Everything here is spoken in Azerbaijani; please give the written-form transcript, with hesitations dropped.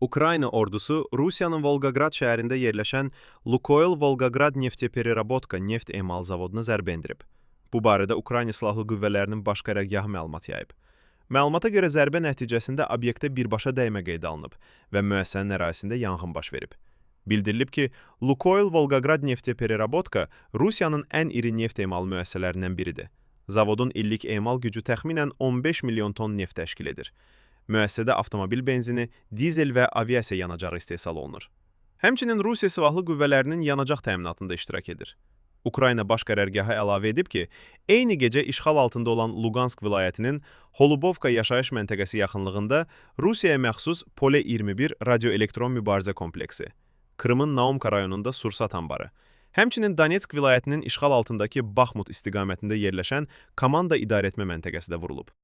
Ukrayna ordusu Rusiyanın Volqaqrad şəhərində yerləşən Lukoil Volqaqrad Nefteperirobotka neft emal zavoduna zərbə endirib. Bu barədə Ukrayna Silahlı Qüvvələrinin baş qərargahı məlumat yayıb. Məlumata görə zərbə nəticəsində obyektə birbaşa dəymə qeydə alınıb və müəssisənin ərazisində yanğın baş verib. Bildirilib ki, Lukoil Volqaqrad Nefteperirobotka Rusiyanın ən iri neft emal müəssisələrindən biridir. Zavodun illik emal gücü təxminən 15 milyon ton neft təşkil edir. Müəssisədə avtomobil benzini, dizel və aviasiya yanacağı istehsal olunur. Həmçinin Rusiya Silahlı Qüvvələrinin yanacaq təminatında iştirak edir. Ukrayna Baş Qərargahı əlavə edib ki, eyni gecə işğal altında olan Luqansk vilayətinin Holubovka yaşayış məntəqəsi yaxınlığında Rusiyaya məxsus Pole-21 radioelektron mübarizə kompleksi, Krımın Naumka rayonunda sursat anbarı, həmçinin Donetsk vilayətinin işğal altındakı Baxmut istiqamətində yerləşən komanda idarəetmə məntəqəsi də vurulub.